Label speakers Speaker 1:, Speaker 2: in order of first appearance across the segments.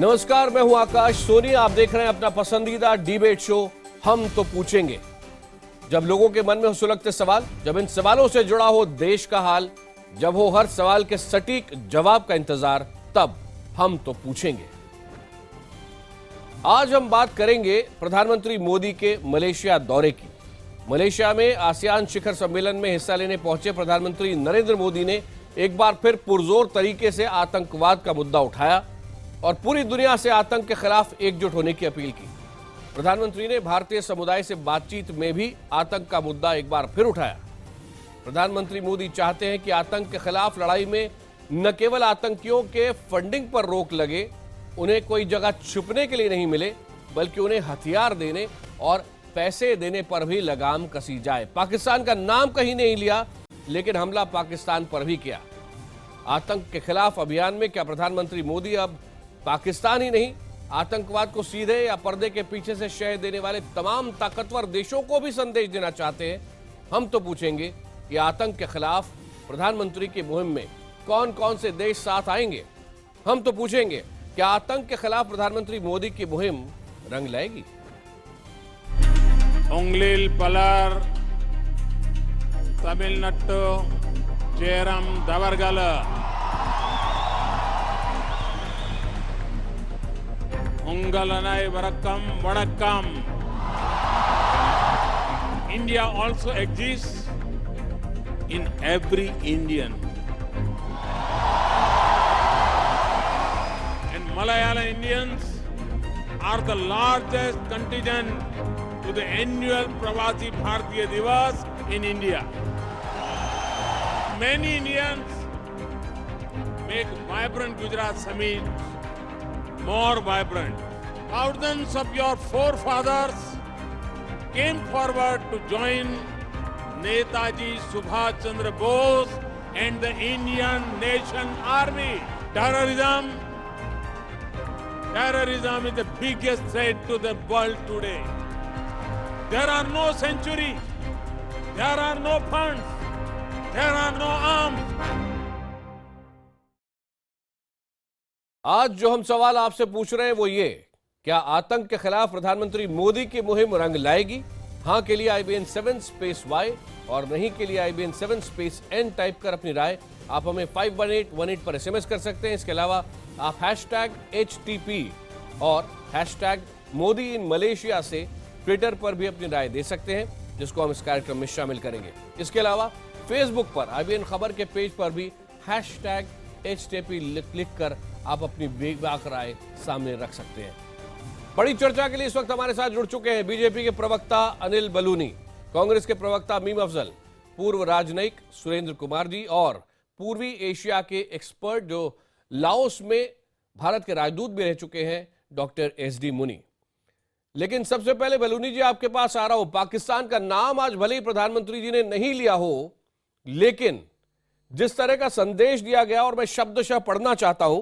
Speaker 1: नमस्कार, मैं हूं आकाश सोनी। आप देख रहे हैं अपना पसंदीदा डिबेट शो हम तो पूछेंगे। जब लोगों के मन में हो सुलगते सवाल, जब इन सवालों से जुड़ा हो देश का हाल, जब हो हर सवाल के सटीक जवाब का इंतजार, तब हम तो पूछेंगे। आज हम बात करेंगे प्रधानमंत्री मोदी के मलेशिया दौरे की। मलेशिया में आसियान शिखर सम्मेलन में हिस्सा लेने पहुंचे प्रधानमंत्री नरेंद्र मोदी ने एक बार फिर पुरजोर तरीके से आतंकवाद का मुद्दा उठाया और पूरी दुनिया से आतंक के खिलाफ एकजुट होने की अपील की। प्रधानमंत्री ने भारतीय समुदाय से बातचीत में भी आतंक का मुद्दा एक बार फिर उठाया। प्रधानमंत्री मोदी चाहते हैं कि आतंक के खिलाफ लड़ाई में न केवल आतंकियों के फंडिंग पर रोक लगे, उन्हें कोई जगह छुपने के लिए नहीं मिले, बल्कि उन्हें हथियार देने और पैसे देने पर भी लगाम कसी जाए। पाकिस्तान का नाम कहीं नहीं लिया, लेकिन हमला पाकिस्तान पर भी किया। आतंक के खिलाफ अभियान में क्या प्रधानमंत्री मोदी अब पाकिस्तान ही नहीं, आतंकवाद को सीधे या पर्दे के पीछे से शह देने वाले तमाम ताकतवर देशों को भी संदेश देना चाहते हैं? हम तो पूछेंगे कि आतंक के खिलाफ प्रधानमंत्री की मुहिम में कौन कौन से देश साथ आएंगे। हम तो पूछेंगे क्या आतंक के खिलाफ प्रधानमंत्री मोदी की मुहिम रंग लाएगी?
Speaker 2: उंगलिल पलर Tamil Nadu चेरम दवरगल Ungalanai Varakam Vadakam. India also exists in every Indian. And Malayalam Indians are the largest contingent to the annual Pravasi Bharatiya Divas in India. Many Indians make vibrant Gujarat Summit more vibrant. Thousands of your forefathers came forward to join Netaji Subhash Chandra Bose and the Indian Nation Army. Terrorism is the biggest threat to the world today. There are no sanctuaries, there are no funds, there are no arms.
Speaker 1: आज जो हम सवाल आपसे पूछ रहे हैं वो ये, क्या आतंक के खिलाफ प्रधानमंत्री मोदी की मुहिम रंग लाएगी? हां के लिए IBN 7 स्पेस Y और नहीं के लिए IBN 7 स्पेस N टाइप कर अपनी राय आप हमें 51818 पर SMS कर सकते हैं। इसके अलावा आप #HTP और #मोदी इन मलेशिया से ट्विटर पर भी अपनी राय दे सकते हैं, जिसको हम इस कार्यक्रम में शामिल करेंगे। इसके अलावा फेसबुक पर IBN खबर के पेज पर भी #HTP लिख कर आप अपनी बेबाक राय सामने रख सकते हैं। बड़ी चर्चा के लिए इस वक्त हमारे साथ जुड़ चुके हैं बीजेपी के प्रवक्ता अनिल बलूनी, कांग्रेस के प्रवक्ता मीम अफजल, पूर्व राजनयिक सुरेंद्र कुमार जी और पूर्वी एशिया के एक्सपर्ट जो लाओस में भारत के राजदूत भी रह चुके हैं, डॉक्टर SD मुनी। लेकिन सबसे पहले बलूनी जी आपके पास आ रहा हूं। पाकिस्तान का नाम आज भले ही प्रधानमंत्री जी ने नहीं लिया हो, लेकिन जिस तरह का संदेश दिया गया, और मैं शब्दशः पढ़ना चाहता हूं,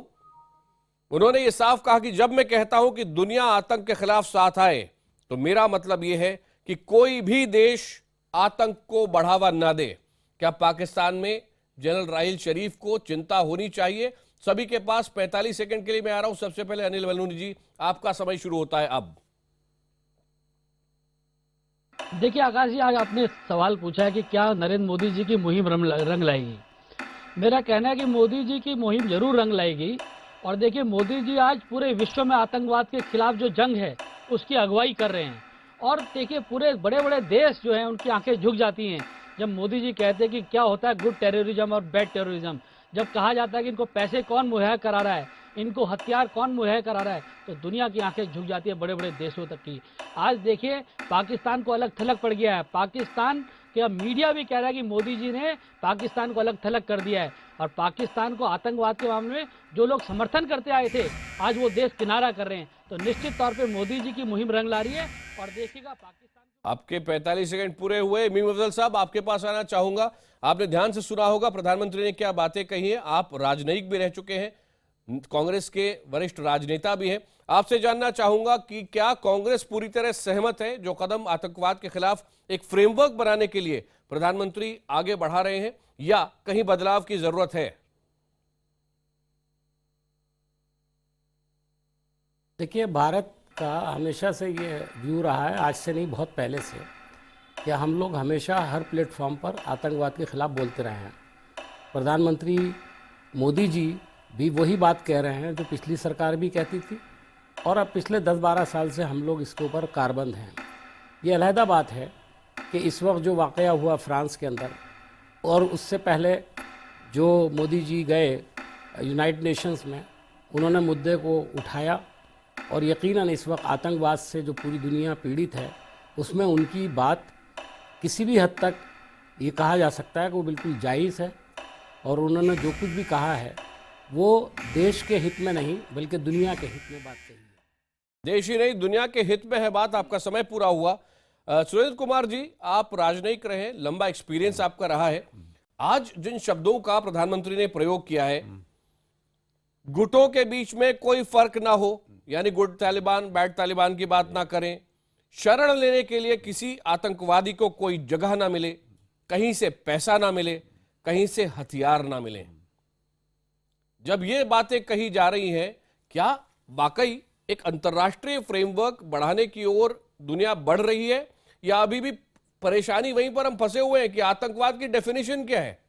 Speaker 1: उन्होंने ये साफ कहा कि जब मैं कहता हूं कि दुनिया आतंक के खिलाफ साथ आए, तो मेरा मतलब यह है कि कोई भी देश आतंक को बढ़ावा ना दे। क्या पाकिस्तान में जनरल राहिल शरीफ को चिंता होनी चाहिए? सभी के पास 45 सेकंड के लिए मैं आ रहा हूं। सबसे पहले अनिल बलूनी जी, आपका समय शुरू होता है अब।
Speaker 3: देखिए आकाश जी, आज आपने सवाल पूछा है कि क्या नरेंद्र मोदी जी की मुहिम रंग लाएगी। मेरा कहना है कि मोदी जी की मुहिम जरूर रंग लाएगी। और देखिए, मोदी जी आज पूरे विश्व में आतंकवाद के खिलाफ जो जंग है उसकी अगुवाई कर रहे हैं। और देखिए, पूरे बड़े बड़े देश जो हैं उनकी आंखें झुक जाती हैं जब मोदी जी कहते हैं कि क्या होता है गुड टेररिज्म और बैड टेररिज्म। जब कहा जाता है कि इनको पैसे कौन मुहैया करा रहा है, इनको हथियार कौन मुहैया करा रहा है, तो दुनिया की आंखें झुक जाती है बड़े बड़े देशों तक की। आज देखिए, पाकिस्तान को अलग थलग पड़ गया है। पाकिस्तान का मीडिया भी कह रहा है कि मोदी जी ने पाकिस्तान को अलग थलग कर दिया है। और पाकिस्तान को आतंकवाद के मामले में जो लोग समर्थन करते आए थे, आज वो देश किनारा कर रहे हैं। तो निश्चित तौर पे मोदी जी की मुहिम रंग ला रही है। और देखिएगा पाकिस्तान।
Speaker 1: आपके 45 सेकंड पूरे हुए। मीम अफजल साहब, आपके पास आना चाहूंगा। आपने ध्यान से सुना होगा प्रधानमंत्री ने क्या बातें कही हैं। आप राजनयिक भी रह चुके हैं, कांग्रेस के वरिष्ठ राजनेता भी हैं। आपसे जानना चाहूंगा कि क्या कांग्रेस पूरी तरह सहमत है जो कदम आतंकवाद के खिलाफ एक फ्रेमवर्क बनाने के लिए प्रधानमंत्री आगे बढ़ा रहे हैं, या कहीं बदलाव की जरूरत है?
Speaker 4: देखिए, भारत का हमेशा से ये व्यू रहा है, आज से नहीं बहुत पहले से, कि हम लोग हमेशा हर प्लेटफॉर्म पर आतंकवाद के खिलाफ बोलते रहे हैं। प्रधानमंत्री मोदी जी भी वही बात कह रहे हैं जो पिछली सरकार भी कहती थी, और अब पिछले 10-12 साल से हम लोग इसके ऊपर कारबंद हैं। ये अलहदा बात है कि इस वक्त जो वाक़या हुआ फ्रांस के अंदर, और उससे पहले जो मोदी जी गए यूनाइटेड नेशंस में, उन्होंने मुद्दे को उठाया, और यकीनन इस वक्त आतंकवाद से जो पूरी दुनिया पीड़ित है उसमें उनकी बात किसी भी हद तक ये कहा जा सकता है कि वो बिल्कुल जायज़ है, और उन्होंने जो कुछ भी कहा है वो देश के हित में नहीं बल्कि दुनिया के हित में बात कही है।
Speaker 1: देश ही नहीं दुनिया के हित में है बात। आपका समय पूरा हुआ। सुरेंद्र कुमार जी, आप राजनयिक रहे, लंबा एक्सपीरियंस आपका रहा है। आज जिन शब्दों का प्रधानमंत्री ने प्रयोग किया है, गुटों के बीच में कोई फर्क ना हो, यानी गुड तालिबान बैड तालिबान की बात ना करें, शरण लेने के लिए किसी आतंकवादी को कोई जगह ना मिले, कहीं से पैसा ना मिले, कहीं से हथियार ना मिले, जब ये बातें कही जा रही हैं, क्या वाकई एक अंतर्राष्ट्रीय फ्रेमवर्क बढ़ाने की ओर दुनिया बढ़ रही है, या अभी भी परेशानी वहीं पर हम फंसे हुए हैं कि आतंकवाद की डेफिनेशन क्या है?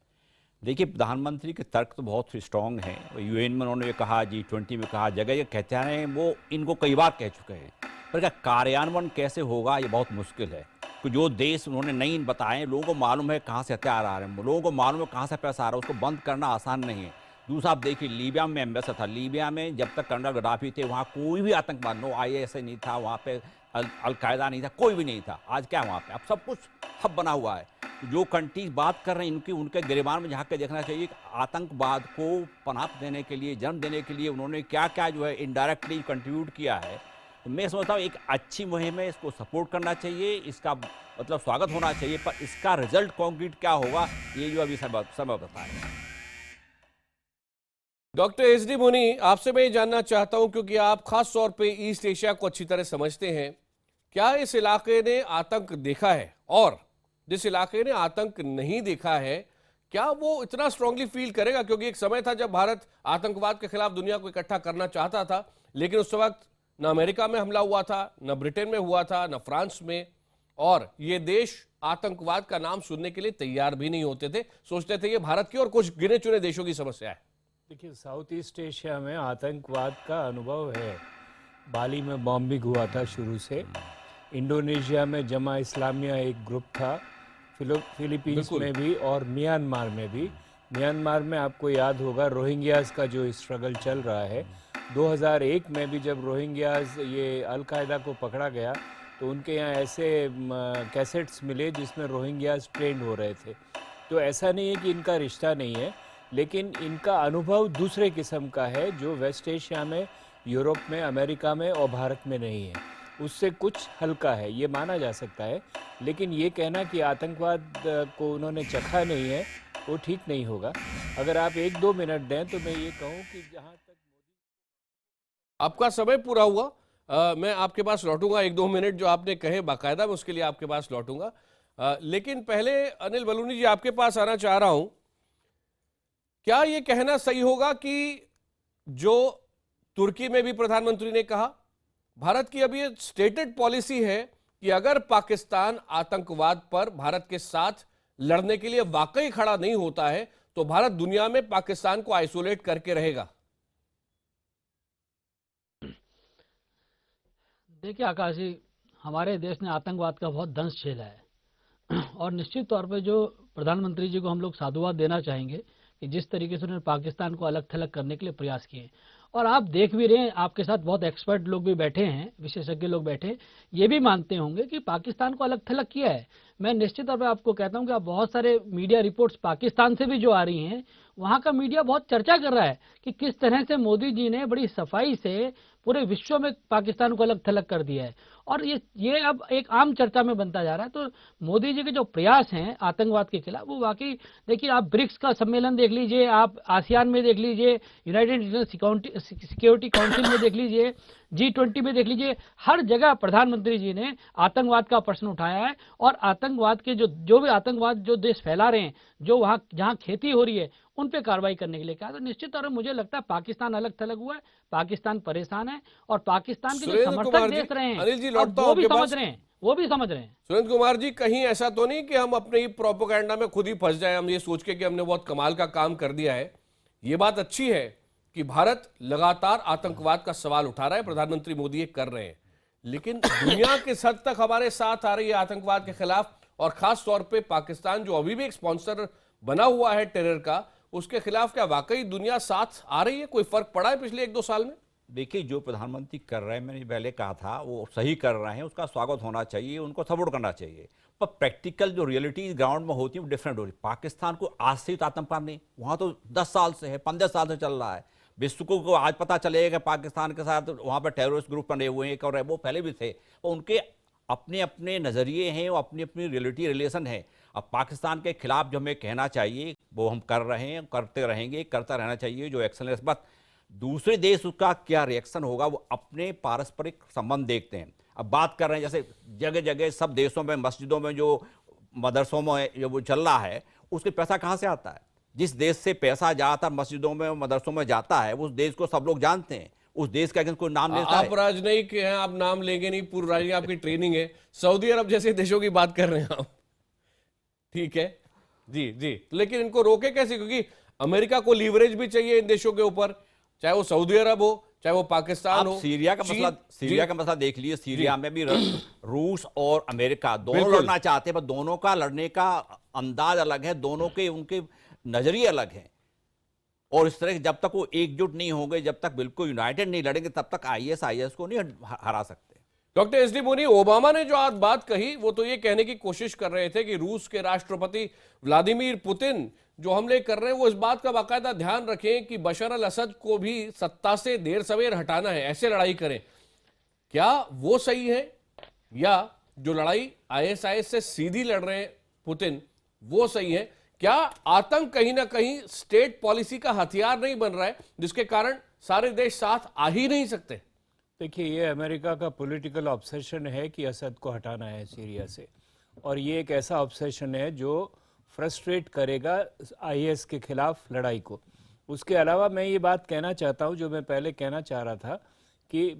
Speaker 5: देखिए, प्रधानमंत्री के तर्क तो बहुत स्ट्रांग हैं। यूएन में उन्होंने कहा, G20 में कहा, जगह ये कहते हैं, वो इनको कई बार कह चुके हैं, पर क्या कार्यान्वयन कैसे होगा ये बहुत मुश्किल है। कि जो देश उन्होंने नहीं बताए, लोगों को मालूम है कहाँ से हथियार आ रहे हैं, लोगों को मालूम है कहाँ से पैसा आ रहा है, उसको बंद करना आसान नहीं है। दूसरा, आप देखिए, लीबिया में एम्बेसडर था, लीबिया में जब तक कर्नल गद्दाफी थे वहाँ कोई भी आतंकवाद, नो IS नहीं था वहाँ पे, अलकायदा नहीं था, कोई भी नहीं था। आज क्या है वहाँ पे? अब सब कुछ हब बना हुआ है। जो कंट्रीज बात कर रहे हैं, इनकी उनके गिरबान में झांक के देखना चाहिए कि आतंकवाद को पनाह देने के लिए, जन्म देने के लिए उन्होंने क्या क्या जो है इनडायरेक्टली कंट्रीब्यूट किया है। तो मैं समझता हूँ एक अच्छी मुहिम है, इसको सपोर्ट करना चाहिए, इसका मतलब स्वागत होना चाहिए, पर इसका रिजल्ट कॉन्क्रीट क्या होगा ये जो अभी समय बताएगा।
Speaker 1: डॉक्टर SD मुनि, आपसे मैं ये जानना चाहता हूं, क्योंकि आप खास तौर पे ईस्ट एशिया को अच्छी तरह समझते हैं, क्या इस इलाके ने आतंक देखा है, और जिस इलाके ने आतंक नहीं देखा है क्या वो इतना स्ट्रांगली फील करेगा? क्योंकि एक समय था जब भारत आतंकवाद के खिलाफ दुनिया को इकट्ठा करना चाहता था, लेकिन उस वक्त न अमेरिका में हमला हुआ था, न ब्रिटेन में हुआ था, न फ्रांस में, और ये देश आतंकवाद का नाम सुनने के लिए तैयार भी नहीं होते थे, सोचते थे ये भारत की और कुछ गिने चुने देशों की समस्या है।
Speaker 6: देखिए, साउथ ईस्ट एशिया में आतंकवाद का अनुभव है। बाली में बॉम्बिंग हुआ था शुरू से, इंडोनेशिया में जमा इस्लामिया एक ग्रुप था, फिलीपींस में भी, और म्यांमार में भी। म्यांमार में आपको याद होगा रोहिंग्यास का जो स्ट्रगल चल रहा है, 2001 में भी जब रोहिंग्यास ये अलकायदा को पकड़ा गया तो उनके यहाँ ऐसे कैसेट्स मिले जिसमें रोहिंग्यास ट्रेंड हो रहे थे। तो ऐसा नहीं है कि इनका रिश्ता नहीं है, लेकिन इनका अनुभव दूसरे किस्म का है जो वेस्ट एशिया में, यूरोप में, अमेरिका में और भारत में नहीं है, उससे कुछ हल्का है, ये माना जा सकता है। लेकिन ये कहना कि आतंकवाद को उन्होंने चखा नहीं है वो ठीक नहीं होगा। अगर आप 1-2 मिनट दें तो मैं ये कहूँ कि जहाँ तक
Speaker 1: आपका समय पूरा हुआ, मैं आपके पास लौटूंगा, 1-2 मिनट जो आपने कहे बाकायदा मैं उसके लिए आपके पास लौटूंगा, लेकिन पहले अनिल बलूनी जी आपके पास आना चाह रहा हूं। क्या ये कहना सही होगा कि जो तुर्की में भी प्रधानमंत्री ने कहा, भारत की अभी स्टेटेड पॉलिसी है कि अगर पाकिस्तान आतंकवाद पर भारत के साथ लड़ने के लिए वाकई खड़ा नहीं होता है तो भारत दुनिया में पाकिस्तान को आइसोलेट करके रहेगा?
Speaker 3: देखिए आकाश जी, हमारे देश ने आतंकवाद का बहुत दंश झेला है, और निश्चित तौर पे जो प्रधानमंत्री जी को हम लोग साधुवाद देना चाहेंगे कि जिस तरीके से उन्होंने पाकिस्तान को अलग थलग करने के लिए प्रयास किए। और आप देख भी रहे हैं, आपके साथ बहुत एक्सपर्ट लोग भी बैठे हैं, विशेषज्ञ लोग बैठे हैं, ये भी मानते होंगे कि पाकिस्तान को अलग थलग किया है। मैं निश्चित तौर पर आपको कहता हूं कि आप बहुत सारे मीडिया रिपोर्ट्स पाकिस्तान से भी जो आ रही हैं, वहां का मीडिया बहुत चर्चा कर रहा है कि किस तरह से मोदी जी ने बड़ी सफाई से पूरे विश्व में पाकिस्तान को अलग थलग कर दिया है, और ये अब एक आम चर्चा में बनता जा रहा है। तो मोदी जी के जो प्रयास हैं आतंकवाद के खिलाफ, वो वाकई देखिए, आप ब्रिक्स का सम्मेलन देख लीजिए, आप आसियान में देख लीजिए, यूनाइटेड नेशंस सिक्योरिटी काउंसिल में देख लीजिए, G20 में देख लीजिए, हर जगह प्रधानमंत्री जी ने आतंकवाद का प्रश्न उठाया है, और आतंकवाद के जो भी आतंकवाद जो देश फैला रहे हैं, जो वहां जहां खेती हो रही है, उन पे कार्रवाई करने के लिए कहा। तो निश्चित तौर पर मुझे लगता है पाकिस्तान अलग थलग हुआ है, पाकिस्तान परेशान है, और पाकिस्तान के जो
Speaker 1: सुरेंद्र
Speaker 3: समर्थक
Speaker 1: कुमार जी,
Speaker 3: देख रहे हैं,
Speaker 1: अनिल जी,
Speaker 3: अब
Speaker 1: लौटता हूं
Speaker 3: वो भी
Speaker 1: आपके
Speaker 3: समझ
Speaker 1: पास।
Speaker 3: रहे हैं, वो भी समझ रहे हैं।
Speaker 1: सुरेंद्र कुमार जी, कहीं ऐसा तो नहीं कि हम अपने ही प्रोपेगेंडा में खुद ही फंस जाए, हम ये सोच के कि हमने बहुत कमाल का काम कर दिया है। ये बात अच्छी है कि भारत लगातार आतंकवाद का सवाल उठा रहा है, प्रधानमंत्री मोदी ये कर रहे हैं, लेकिन दुनिया किस हद तक हमारे साथ आ रही है आतंकवाद के खिलाफ, और खास तौर पे पाकिस्तान जो अभी भी एक स्पॉन्सर बना हुआ है टेरर का, उसके खिलाफ क्या वाकई दुनिया साथ आ रही है? कोई फर्क पड़ा है पिछले 1-2 साल में?
Speaker 5: देखिए, जो प्रधानमंत्री कर रहे हैं, मैंने पहले कहा था, वो सही कर रहे हैं, उसका स्वागत होना चाहिए, उनको सपोर्ट करना चाहिए। पर प्रैक्टिकल जो रियलिटी ग्राउंड में होती है वो डिफरेंट हो रही है। पाकिस्तान को आज से तो आतंकवाद नहीं, वहाँ तो 10 साल से है, 15 साल से चल रहा है। विश्व को आज पता चलेगा कि पाकिस्तान के साथ वहाँ पर टेररिस्ट ग्रुप बने हुए हैं, और वो पहले भी थे, और उनके अपने अपने नज़रिए हैं, वो अपनी अपनी रियलिटी रिलेशन है। अब पाकिस्तान के खिलाफ जो हमें कहना चाहिए वो हम कर रहे हैं, करते रहेंगे, करता रहना चाहिए जो एक्शन है। बस दूसरे देश उसका क्या रिएक्शन होगा वो अपने पारस्परिक संबंध देखते हैं। अब बात कर रहे हैं जैसे जगह जगह सब देशों में, मस्जिदों में, जो मदरसों में जो वो चल रहा है, उसके पैसा कहाँ से आता है? जिस देश से पैसा ज़्यादातर मस्जिदों में, मदरसों में जाता है, उस देश को सब लोग जानते हैं। उस देश का अगर कोई नाम लेता है,
Speaker 1: आप राजनयिक हैं, आप नाम लेंगे नहीं, पूर्व राजनीति आपकी ट्रेनिंग है। सऊदी अरब जैसे देशों की बात कर रहे हैं आप, ठीक है जी जी, लेकिन इनको रोके कैसे? क्योंकि अमेरिका को लीवरेज भी चाहिए इन देशों के ऊपर, चाहे वो सऊदी अरब हो, चाहे वो पाकिस्तान हो।
Speaker 5: सीरिया का मसला, सीरिया का मसला देख लीजिए। सीरिया में भी रूस और अमेरिका दोनों लड़ना चाहते हैं, पर दोनों का लड़ने का अंदाज अलग है, दोनों के उनके नजरिए अलग हैं। और इस तरह जब तक वो एकजुट नहीं होंगे, जब तक बिल्कुल यूनाइटेड नहीं लड़ेंगे, तब तक आईएस को नहीं हरा सकते।
Speaker 1: Doctor S D Moni, Obama ने जो आज बात कही वो तो ये कहने की कोशिश कर रहे थे कि रूस के राष्ट्रपति व्लादिमीर पुतिन जो हमले कर रहे हैं वो इस बात का बाकायदा ध्यान रखें कि बशर अल असद को भी सत्ता से देर सवेर हटाना है, ऐसे लड़ाई करें। क्या वो सही है, या जो लड़ाई आईएसआईएस से सीधी लड़ रहे हैं पुतिन वो सही है? क्या आतंक कहीं ना कहीं स्टेट पॉलिसी का हथियार नहीं बन रहा है, जिसके कारण सारे देश साथ आ ही नहीं सकते?
Speaker 6: देखिए, ये अमेरिका का पॉलिटिकल ऑब्सेशन है कि असद को हटाना है सीरिया से, और ये एक ऐसा ऑब्सेशन है जो फ्रस्ट्रेट करेगा आईएस के खिलाफ लड़ाई को। उसके अलावा मैं ये बात कहना चाहता हूँ, जो मैं पहले कहना चाह रहा था, कि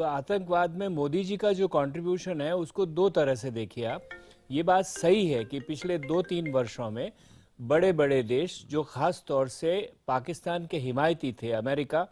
Speaker 6: आतंकवाद में मोदी जी का जो कंट्रीब्यूशन है उसको दो तरह से देखिए आप। ये बात सही है कि पिछले 2-3 वर्षों में बड़े बड़े देश जो ख़ास तौर से पाकिस्तान के हिमायती थे, अमेरिका,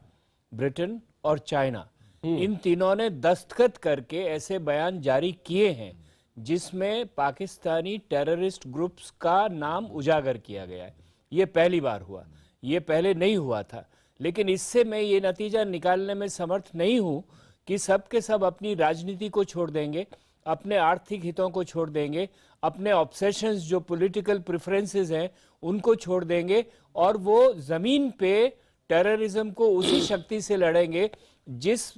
Speaker 6: ब्रिटेन और चाइना, इन तीनों ने दस्तखत करके ऐसे बयान जारी किए हैं जिसमें पाकिस्तानी टेररिस्ट ग्रुप्स का नाम उजागर किया गया है। ये पहली बार हुआ, ये पहले नहीं हुआ था। लेकिन इससे मैं ये नतीजा निकालने में समर्थ नहीं हूँ कि सब के सब अपनी राजनीति को छोड़ देंगे, अपने आर्थिक हितों को छोड़ देंगे, अपने ऑब्सेशंस जो पॉलिटिकल प्रेफरेंसेस हैं उनको छोड़ देंगे, और वो ज़मीन पे टेररिज्म को उसी शक्ति से लड़ेंगे जिस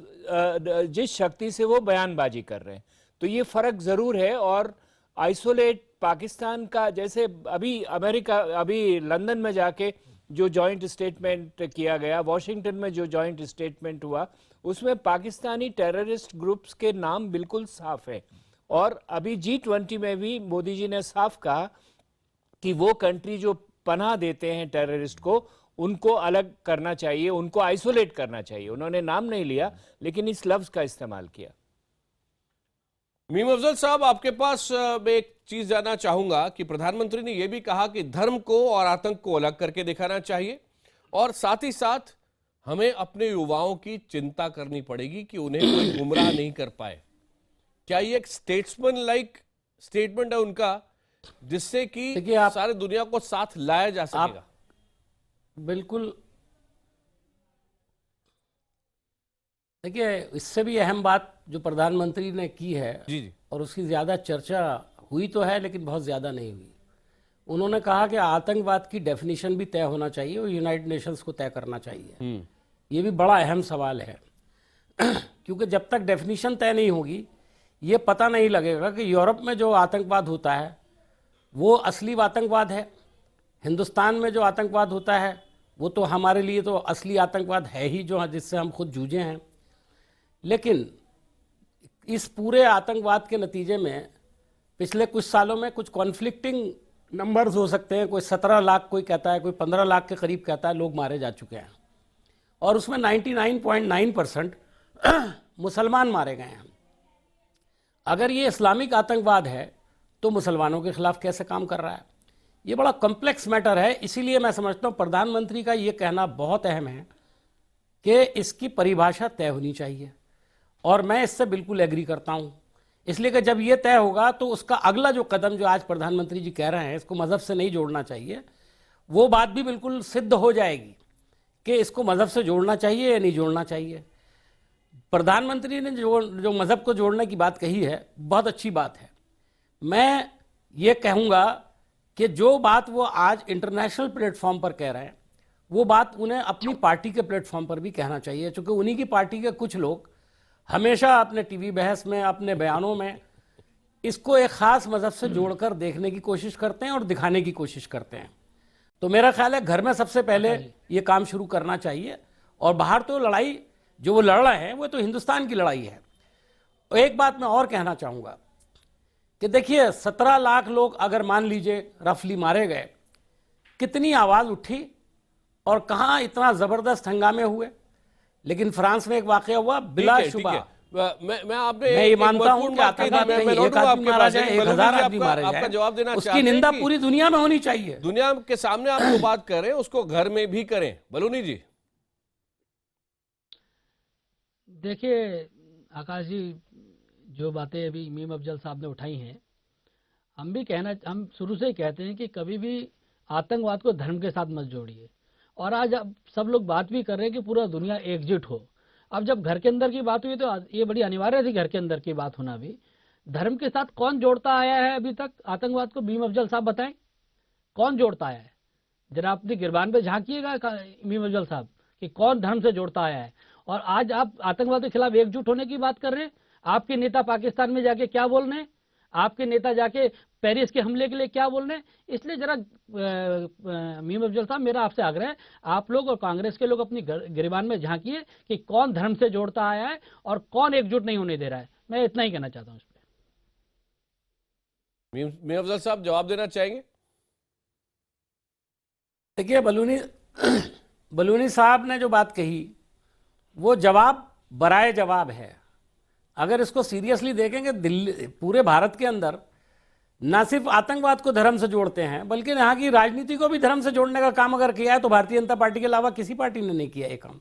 Speaker 6: शक्ति से वो बयानबाजी कर रहे हैं। तो ये फ़र्क ज़रूर है। और आइसोलेट पाकिस्तान का, जैसे अभी लंदन में जाके जो जॉइंट स्टेटमेंट किया गया, वॉशिंगटन में जो जॉइंट स्टेटमेंट हुआ, उसमें पाकिस्तानी टेररिस्ट ग्रुप्स के नाम बिल्कुल साफ है। और अभी G20 में भी मोदी जी ने साफ कहा कि वो कंट्री जो पनाह देते हैं टेररिस्ट को, उनको अलग करना चाहिए, उनको आइसोलेट करना चाहिए। उन्होंने नाम नहीं लिया, लेकिन इस लफ्ज़ का इस्तेमाल किया।
Speaker 1: मीम अफजल साहब, आपके पास मैं एक चीज जानना चाहूंगा कि प्रधानमंत्री ने यह भी कहा कि धर्म को और आतंक को अलग करके दिखाना चाहिए, और साथ ही साथ हमें अपने युवाओं की चिंता करनी पड़ेगी कि उन्हें कोई गुमराह नहीं कर पाए। क्या ये एक स्टेट्समैन लाइक स्टेटमेंट है उनका, जिससे कि सारे दुनिया को साथ लाया जा सकेगा?
Speaker 4: बिल्कुल। देखिए, इससे भी अहम बात जो प्रधानमंत्री ने की है,
Speaker 1: जी जी,
Speaker 4: और उसकी ज़्यादा चर्चा हुई तो है लेकिन बहुत ज़्यादा नहीं हुई। उन्होंने कहा कि आतंकवाद की डेफिनेशन भी तय होना चाहिए और यूनाइटेड नेशंस को तय करना चाहिए। ये भी बड़ा अहम सवाल है क्योंकि जब तक डेफिनेशन तय नहीं होगी, ये पता नहीं लगेगा कि यूरोप में जो आतंकवाद होता है वो असली आतंकवाद है, हिंदुस्तान में जो आतंकवाद होता है वो तो हमारे लिए तो असली आतंकवाद है ही, जो जिससे हम खुद जूझे हैं, लेकिन इस पूरे आतंकवाद के नतीजे में पिछले कुछ सालों में कुछ कॉन्फ्लिक्टिंग नंबर्स हो सकते हैं। कोई 17 लाख कोई कहता है, कोई 15 लाख के करीब कहता है लोग मारे जा चुके हैं, और उसमें 99.9% मुसलमान मारे गए हैं। अगर ये इस्लामिक आतंकवाद है तो मुसलमानों के खिलाफ कैसे काम कर रहा है? ये बड़ा कॉम्प्लेक्स मैटर है। इसीलिए मैं समझता हूँ प्रधानमंत्री का ये कहना बहुत अहम है कि इसकी परिभाषा तय होनी चाहिए, और मैं इससे बिल्कुल एग्री करता हूँ। इसलिए कि जब ये तय होगा तो उसका अगला जो कदम जो आज प्रधानमंत्री जी कह रहे हैं, इसको मज़हब से नहीं जोड़ना चाहिए, वो बात भी बिल्कुल सिद्ध हो जाएगी कि इसको मज़हब से जोड़ना चाहिए या नहीं जोड़ना चाहिए। प्रधानमंत्री ने जो मज़हब को जोड़ने की बात कही है, बहुत अच्छी बात है। मैं ये कहूँगा कि जो बात वो आज इंटरनेशनल प्लेटफॉर्म पर कह रहे हैं, वो बात उन्हें अपनी पार्टी के प्लेटफॉर्म पर भी कहना चाहिए, क्योंकि उन्हीं की पार्टी के कुछ लोग हमेशा अपने टीवी बहस में, अपने बयानों में इसको एक ख़ास मज़हब से जोड़कर देखने की कोशिश करते हैं और दिखाने की कोशिश करते हैं। तो मेरा ख्याल है घर में सबसे पहले ये काम शुरू करना चाहिए, और बाहर तो लड़ाई जो वो लड़ रहे हैं वो तो हिंदुस्तान की लड़ाई है। और एक बात मैं और कहना चाहूँगा कि देखिए 17 लाख लोग अगर मान लीजिए रफली मारे गए, कितनी आवाज़ उठी और कहाँ इतना ज़बरदस्त हंगामे हुए। लेकिन फ्रांस में एक वाक़या हुआ बिलाशुबा,
Speaker 1: मैं आपने
Speaker 4: मैं ये मानता हूं कि आतंकवाद
Speaker 1: मैं
Speaker 4: में एक आदमी मारा जाए, 1000 आदमी मारे
Speaker 1: आपका
Speaker 4: जाए,
Speaker 1: जवाब देना
Speaker 4: उसकी
Speaker 1: चाहते हैं
Speaker 4: निंदा
Speaker 1: कि
Speaker 4: पूरी दुनिया में होनी चाहिए।
Speaker 1: दुनिया के सामने आप जो बात कर रहे हैं उसको घर में भी करें। बलूनी जी
Speaker 3: देखिए आकाश जी, जो बातें अभी मीम अफजल साहब ने उठाई हैं, हम शुरू से ही कहते हैं कि कभी भी आतंकवाद को धर्म के साथ मत जोड़िए। और आज अब सब लोग बात भी कर रहे हैं कि पूरा दुनिया एकजुट हो। अब जब घर के अंदर की बात हुई तो ये बड़ी अनिवार्य थी घर के अंदर की बात होना भी। धर्म के साथ कौन जोड़ता आया है अभी तक आतंकवाद को? मीम अफजल साहब बताएं, कौन जोड़ता आया है? जरा अपनी गिरबान पे झांकिएगा मीम अफजल साहब कि कौन धर्म से जोड़ता आया है। और आज आप आतंकवाद के खिलाफ एकजुट होने की बात कर रहे हैं। आपके नेता पाकिस्तान में जाके क्या बोल रहे हैं, आपके नेता जाके पेरिस के हमले के लिए क्या बोल रहे हैं। इसलिए जरा मीम अफजल साहब, मेरा आपसे आग्रह है, आप लोग और कांग्रेस के लोग अपनी गिरबान में झांकिए कि कौन धर्म से जोड़ता आया है और कौन एकजुट नहीं होने दे रहा है। मैं इतना ही कहना चाहता हूं इस पर।
Speaker 1: मीम अफजल साहब जवाब देना चाहेंगे?
Speaker 4: देखिए बलूनी साहब ने जो बात कही वो जवाब बराए जवाब है। अगर इसको सीरियसली देखेंगे, दिल्ली पूरे भारत के अंदर न सिर्फ आतंकवाद को धर्म से जोड़ते हैं बल्कि यहाँ की राजनीति को भी धर्म से जोड़ने का काम अगर किया है तो भारतीय जनता पार्टी के अलावा किसी पार्टी ने नहीं किया ये काम।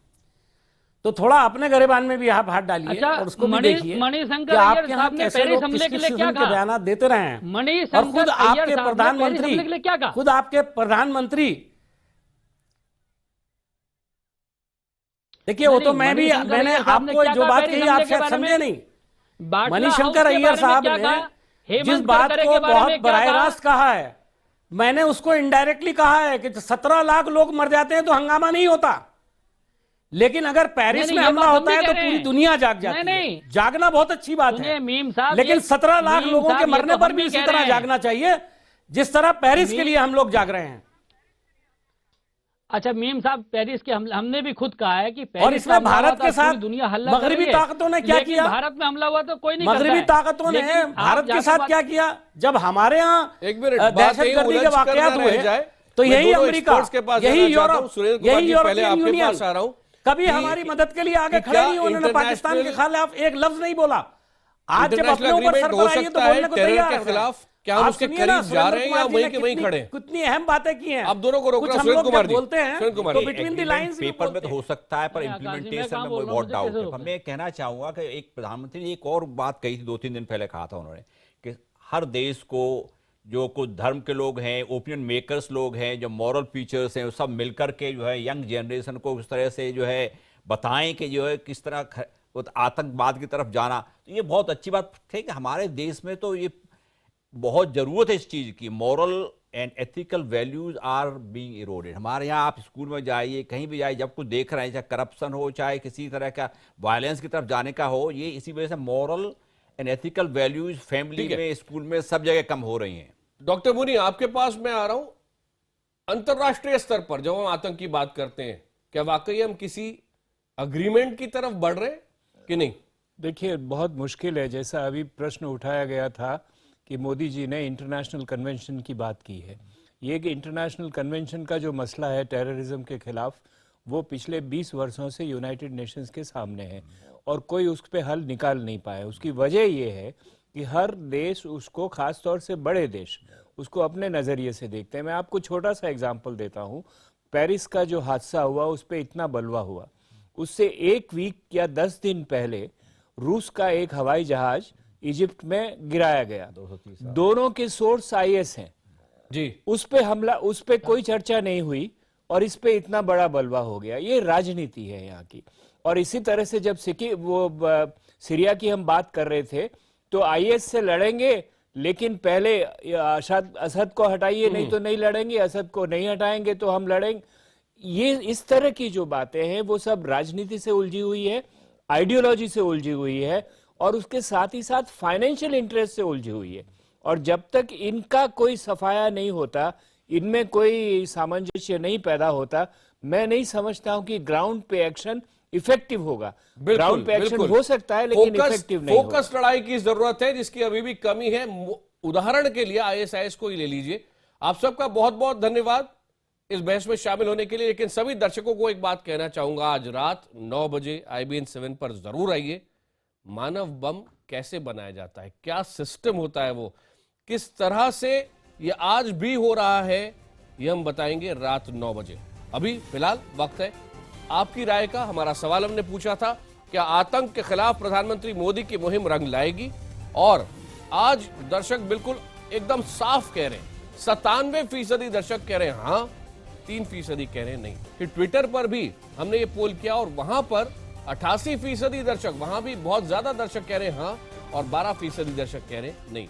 Speaker 4: तो थोड़ा अपने गिरबान में भी आप हाथ डालिए।
Speaker 3: अच्छा,
Speaker 4: और उसको भी देखिए
Speaker 3: मणिशंकर
Speaker 4: कि
Speaker 3: अय्यर
Speaker 4: आपके यहाँ
Speaker 3: साहब ने
Speaker 4: कैसे
Speaker 3: पेरिस
Speaker 4: लोग
Speaker 3: हमले के लिए
Speaker 4: किस
Speaker 3: क्या
Speaker 4: किस्म के
Speaker 3: कहा?
Speaker 4: बयान देते रहे हैं। और
Speaker 3: मणिशंकर
Speaker 4: खुद आपके
Speaker 3: अय्यर साहब ने पेरिस
Speaker 4: प्रधानमंत्री
Speaker 3: हमले के लिए क्या कहा?
Speaker 4: खुद आपके प्रधानमंत्री, देखिए वो तो मैंने आपको जो बात कही आप शायद समझे नहीं। मणिशंकर अय्यर साहब ने जिस बात को बहुत बराह रास्त कहा है, मैंने उसको इनडायरेक्टली कहा है कि 17 लाख लोग मर जाते हैं तो हंगामा नहीं होता, लेकिन अगर पेरिस में हमला होता है तो पूरी दुनिया जाग जाती है। जागना बहुत अच्छी बात है, लेकिन 17 लाख लोगों के मरने पर भी इसी तरह जागना चाहिए जिस तरह पेरिस के लिए हम लोग जाग रहे हैं।
Speaker 3: अच्छा मीम साहब, पेरिस के हमने भी खुद कहा है कि पेरिस
Speaker 4: और इसमें भारत के साथ
Speaker 3: दुनिया हल्ला
Speaker 4: मगरबी ताकतों ने क्या किया?
Speaker 3: भारत में हमला हुआ तो कोई नहीं
Speaker 4: मगरबी ताकतों ने भारत के साथ क्या किया? जब हमारे यहाँ दहशतगर्दी के वाकयात हुए तो यही अमेरिका, यही यूरोप, यही यूरोपियन यूनियन कभी हमारी मदद के लिए आगे खड़े नहीं। उन्होंने पाकिस्तान के खिलाफ एक लफ्ज नहीं बोला। आज जब अपने ऊपर सर पर आइए तो बोलने को तैयार है।
Speaker 1: क्या हम उसके करीब जा रहे हैं या वहीं के वहीं खड़े?
Speaker 4: कितनी अहम बातें की हैं।
Speaker 1: अब दोनों को रोकना सुरेंद्र कुमार जी
Speaker 4: बोलते हैं तो बिटवीन द लाइंस
Speaker 5: पेपर में तो हो सकता है, पर इम्प्लीमेंटेशन में बहुत डाउट है। मैं कहना चाहूंगा कि एक प्रधानमंत्री ने एक और बात कही थी 2-3 दिन पहले, कहा था उन्होंने कि हर देश को जो कुछ धर्म के लोग हैं, ओपिनियन मेकर्स लोग हैं, जो मॉरल फीचर्स हैं, वो सब मिलकर के जो है यंग जनरेशन को उस तरह से जो है बताएं कि जो है किस तरह आतंकवाद की तरफ जाना। तो ये बहुत अच्छी बात है कि हमारे देश में तो ये बहुत जरूरत है इस चीज की। Moral and ethical values are being eroded. हमारे यहाँ आप स्कूल में जाइए, कहीं भी जाइए, जब कुछ देख रहे हैं, चाहे करप्शन हो, चाहे किसी तरह का वायलेंस की तरफ जाने का हो, ये इसी वजह से moral and ethical values family में, स्कूल में, सब जगह कम हो रही हैं।
Speaker 1: डॉक्टर मुनी, आपके पास मैं आ रहा हूं। अंतरराष्ट्रीय स्तर पर जब हम आतंक की बात करते हैं, क्या वाकई हम किसी अग्रीमेंट की तरफ बढ़ रहे हैं कि नहीं?
Speaker 6: देखिए, बहुत मुश्किल है। जैसा अभी प्रश्न उठाया गया था कि मोदी जी ने इंटरनेशनल कन्वेंशन की बात की है। ये कि इंटरनेशनल कन्वेंशन का जो मसला है टेररिज्म के खिलाफ, वो पिछले 20 वर्षों से यूनाइटेड नेशंस के सामने है और कोई उस पर हल निकाल नहीं पाया। उसकी वजह ये है कि हर देश उसको, खास तौर से बड़े देश, उसको अपने नज़रिए से देखते हैं। मैं आपको छोटा सा एग्जाम्पल देता हूँ। पेरिस का जो हादसा हुआ, उस पर इतना बलवा हुआ, उससे 1 वीक या 10 दिन पहले रूस का एक हवाई जहाज इजिप्ट में गिराया गया। दोनों के सोर्स आईएस हैं
Speaker 1: जी।
Speaker 6: उस पे हमला, उस पे कोई चर्चा नहीं हुई और इस पे इतना बड़ा बलवा हो गया। ये राजनीति है यहाँ की। और इसी तरह से जब सीरिया की हम बात कर रहे थे, तो आईएस से लड़ेंगे, लेकिन पहले असद को हटाइए, नहीं तो नहीं लड़ेंगे, असद को नहीं हटाएंगे तो हम लड़ेंगे। ये इस तरह की जो बातें हैं वो सब राजनीति से उलझी हुई है, आइडियोलॉजी से उलझी हुई है और उसके साथ ही साथ फाइनेंशियल इंटरेस्ट से उलझी हुई है। और जब तक इनका कोई सफाया नहीं होता, इनमें कोई सामंजस्य नहीं पैदा होता, मैं नहीं समझता हूं कि ग्राउंड पे एक्शन इफेक्टिव होगा। ग्राउंड पे एक्शन हो सकता है लेकिन इफेक्टिव नहीं होगा।
Speaker 1: फोकस लड़ाई की जरूरत है, जिसकी अभी भी कमी है। उदाहरण के लिए आईएसआईएस को ही ले लीजिए। आप सबका बहुत बहुत धन्यवाद इस बहस में शामिल होने के लिए। लेकिन सभी दर्शकों को एक बात कहना चाहूंगा, आज रात 9 बजे IBN 7 पर जरूर आइए। मानव बम कैसे बनाया जाता है, क्या सिस्टम होता है, वो किस तरह से ये आज भी हो रहा है, ये हम बताएंगे रात 9 बजे। अभी फिलहाल वक्त है आपकी राय का। हमारा सवाल हमने पूछा था, क्या आतंक के खिलाफ प्रधानमंत्री मोदी की मुहिम रंग लाएगी? और आज दर्शक बिल्कुल एकदम साफ कह रहे हैं, 97% दर्शक कह रहे हैं हाँ, 3% कह रहे हैं नहीं। फिर ट्विटर पर भी हमने ये पोल किया और वहां पर 88% दर्शक, वहां भी बहुत ज्यादा दर्शक कह रहे हैं हाँ और 12% दर्शक कह रहे हैं नहीं।